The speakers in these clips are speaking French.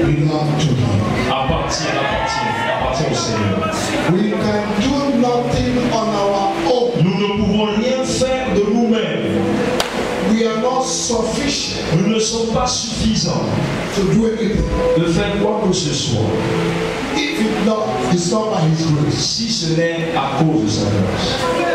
belong to Him. Appartient au Seigneur. We can do nothing on our own. Nous ne pouvons rien faire de nous-mêmes. We are not sufficient. Nous ne sommes pas suffisants To do anything. de faire quoi que ce soit. If it's not by His grace. Si ce n'est à cause de sa grâce.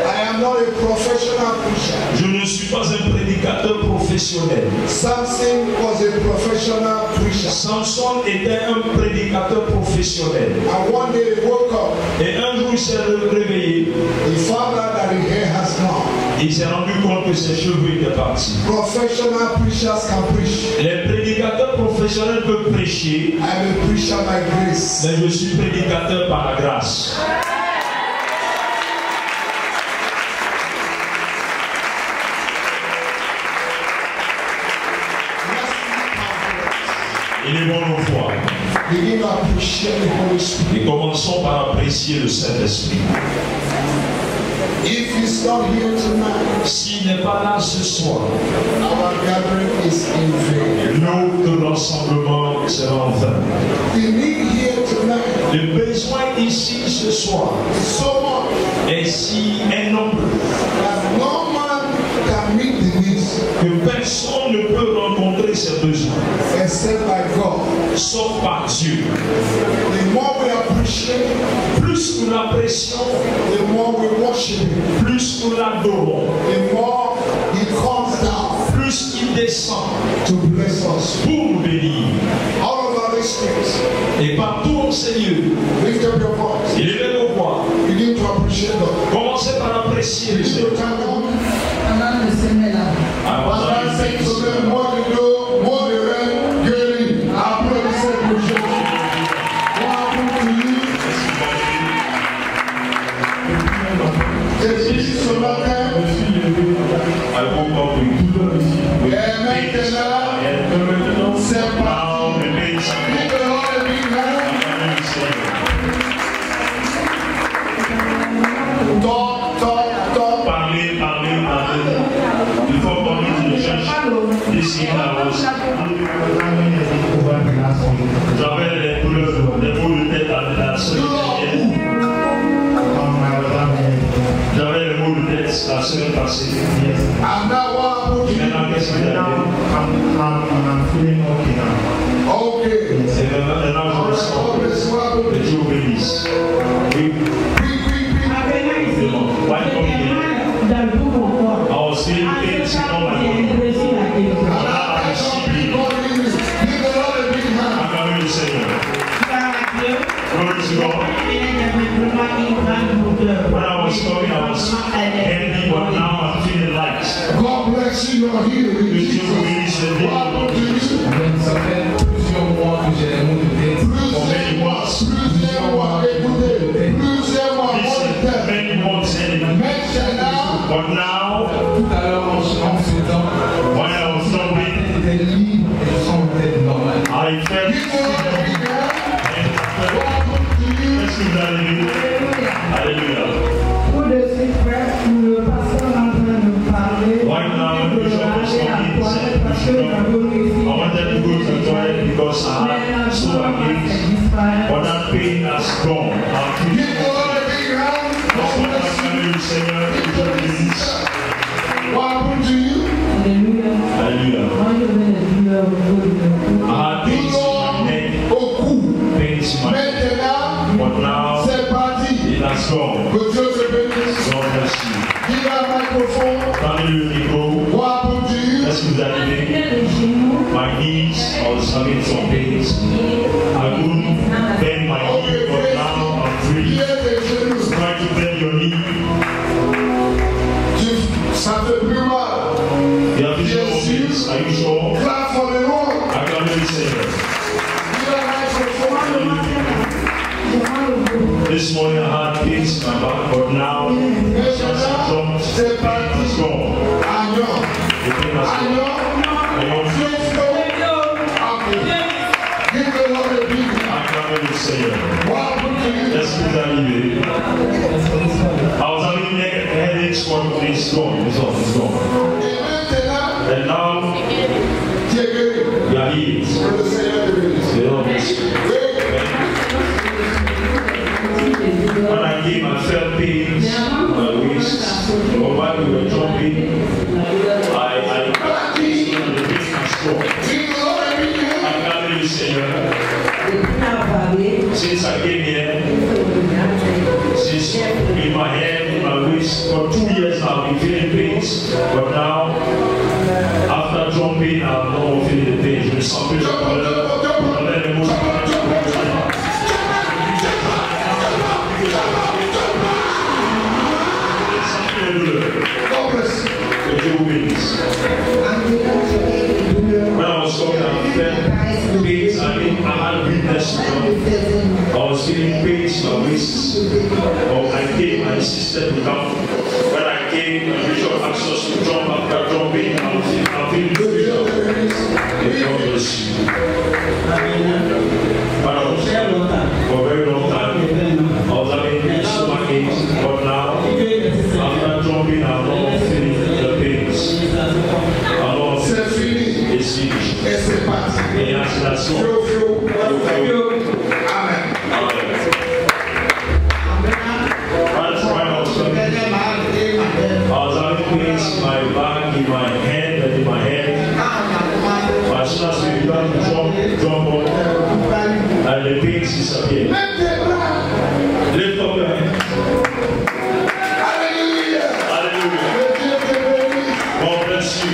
I am not a professional preacher. Je ne suis pas un prédicateur professionnel. Samson was a professional preacher. Samson était un prédicateur professionnel. And one day he woke up. Et un jour il s'est réveillé. He found out that his hair has gone. Il s'est rendu compte que ses cheveux étaient partis. Professional preachers can preach. Les prédicateurs professionnels peuvent prêcher. I'm a preacher by grace. Mais je suis prédicateur par la grâce. Il est bon de voir. Begin to appreciate the Holy Spirit. Et commençons par apprécier le Saint-Esprit. If he's not here tonight, s'il n'est pas là ce soir, our gathering is in vain. Notre rassemblement sera en vain. The need here tonight, le besoin ici ce soir so much, est si énorme that no man can meet the needs que personne ne peut rencontrer ses besoins except by God. Sauf par Dieu. The more we appreciate, plus nous l'apprécions, the more we worship Him, plus nous l'adorons, the more He comes down, plus il descend to bless us, pour nous bénir. All over this place, et partout en ces lieux, lift up your voice, élevez vos voix, begin to appreciate God. Commencez par apprécier le Seigneur. J'avais les douleurs, les maux de tête à la semaine dernière. J'avais les maux de tête la semaine passée. Maintenant, qu'est-ce qu'il y a? Et maintenant, je ressens que Dieu bénisse. Oui. Alors, c'est une sinon ma When I was talking, I was envy, but now I'm feeling light. God bless you, you're here. Many months, but now, when I was talking, I felt Alléluia. Right now, the bishop is talking. I wanted to go to the toilet because I had so against, but that pain has gone. I'm feeling that's what I'm telling you, Seigneur. What happened to you? Hallelujah. I had pains in my neck, pains in my neck, but now it has gone. God bless you. Give that microphone. Prenez le micro. What happened to you? Qu'est-ce que vous avez? My knees, I was having some pains. I couldn't bend my knee, but now I'm free. Try to bend your knee. Ça fait plus mal. You have vision of this. Are you sure? Clap for the Lord. I can really say that. Give that microphone. This morning I had pains in my back, but now since I jumped, the pain has gone. The pain has gone. Give the Lord a big hand. I can really say that. What happened to you? Let's put that in there. I was having headaches, but it's gone. It's gone. It's gone. And now we are healed. Since I came here, since in my hand, in my waist, for 2 years now I've been feeling pains, but now, after jumping, I'm no more feeling the pains. There's something when I was coming out, pains, I had weakness. I was feeling pains in my waist. I came, I insisted to come. When I came, the bishop asked us to jump. After jumping, I'm feeling good. God bless you. For a very long time, I was having stomach aches, but now, after jumping, I'm not feeling the pains. I'm not feeling it's finished. Et that's all. Amen. I was having pains in my back, in my head, and in my head. But as soon as we began to jump up, and the pains disappeared. Lift up your hand. Hallelujah. Hallelujah. God bless you.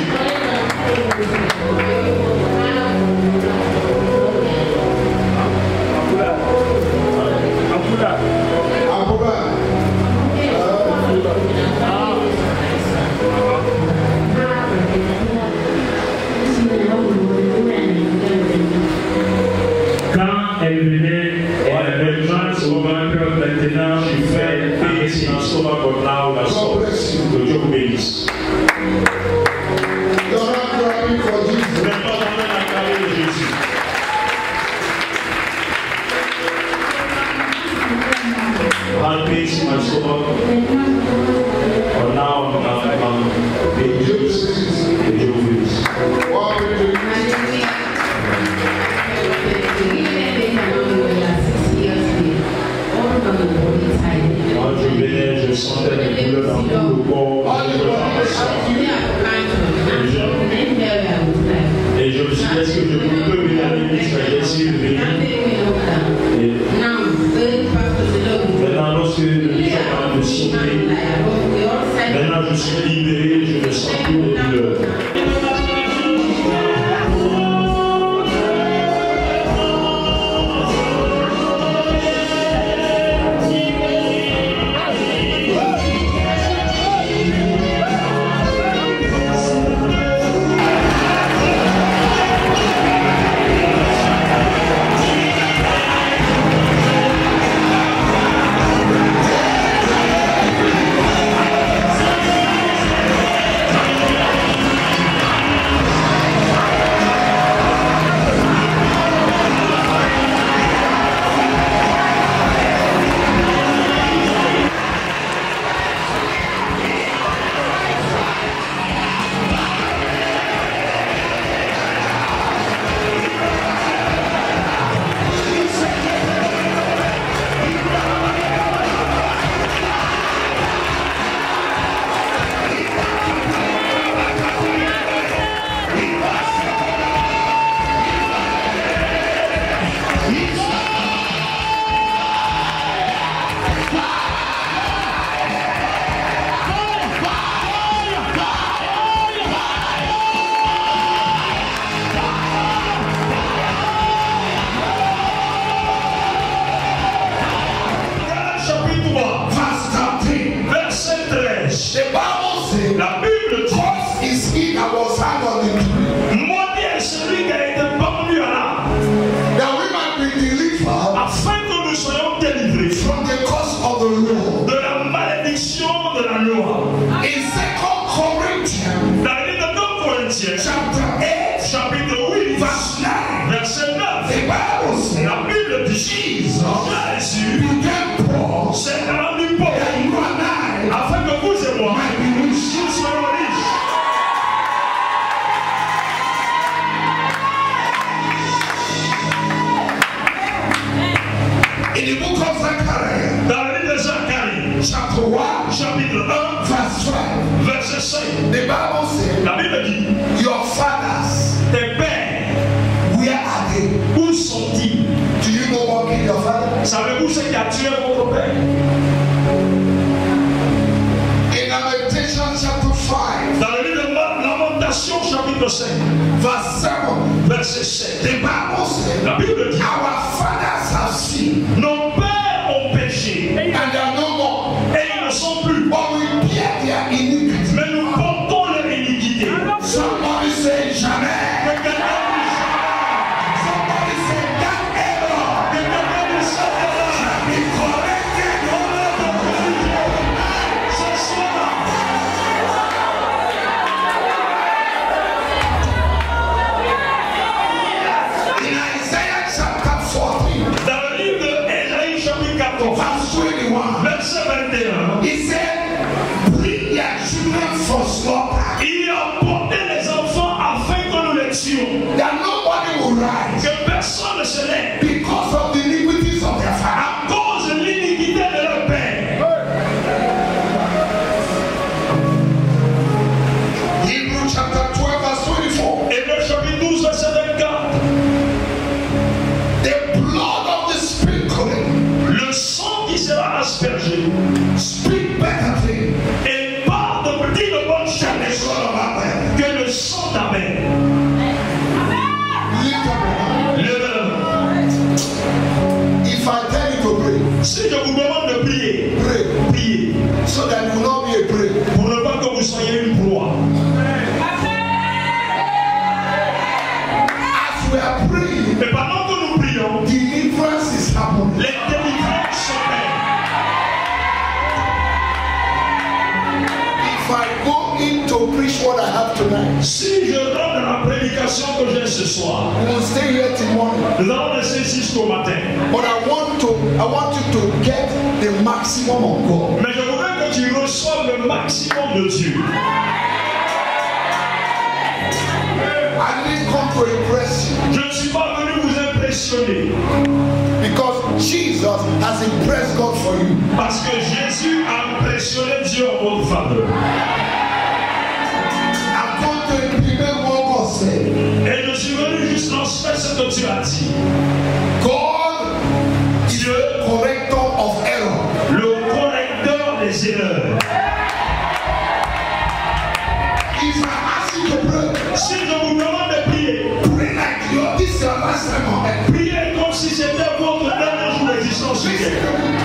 Chapter 1, chapitre 1, verse 5. Verset 5. The Bible says, la Bible dit, your fathers, tes pères, where are they? Où sont-ils? what killed your father? Savez-vous ce qui a tué votre père? In Lamentation chapter 5, Dans le livre de Lamentation chapitre 5, verse 7, verset 7, the Bible says, la Bible dit, our fathers have sinned, nos pères ont péché and they are no more. et ils ne sont plus. But we bear their iniquity. Mais nous portons leur iniquité. Somebody say jamais. Quelqu'un Somebody say that error dit ça shall be corrected. ce soir. In Isaiah chapter 14, Dans le livre de Ésaïe chapitre 14, verse 21, verset 21, he said, bring their children for slaughter, il a porté les enfants afin que nous les tuions. that nobody will rise Que personne ne se lève because of the iniquities of their father. à cause de l'iniquité de leur père. Hebrew chapter 12, verse 24. Hébreux chapitre 12, verset 24. The blood of the sprinkling Le sang qui sera aspergé speak better things et parle dit de bonnes than the choses blood of Abel. que le sang d'Abel. Lift up your hand. Lève-le. If I tell you to pray, Si je vous demande de prier, pray, priez so that you will not be a prey. pour ne pas que vous soyez une proie. As we are praying, Et pendant que nous prions, deliverance is happening. les délivrances s'opèrent. If I go in to preach what I have tonight, Si je rentre dans la prédication que j'ai ce soir, we will stay here till morning. nous allons laisser jusqu'au matin. But I want you to get the maximum of God. Mais je voudrais que tu reçoives le maximum de Dieu. I didn't come to impress you Je ne suis pas venu vous impressionner because Jesus has impressed God for you. parce que Jésus a impressionné Dieu en votre faveur. I've come to implement what God said. Et je suis venu juste transmettre ce que tu as dit. God is Dieu, the corrector of error. le correcteur des erreurs. If I ask you to pray, Si je vous demande de prier, pray like this is your last time on earth. priez comme si c'était votre dernier jour d'existence sur Listen terre. to me.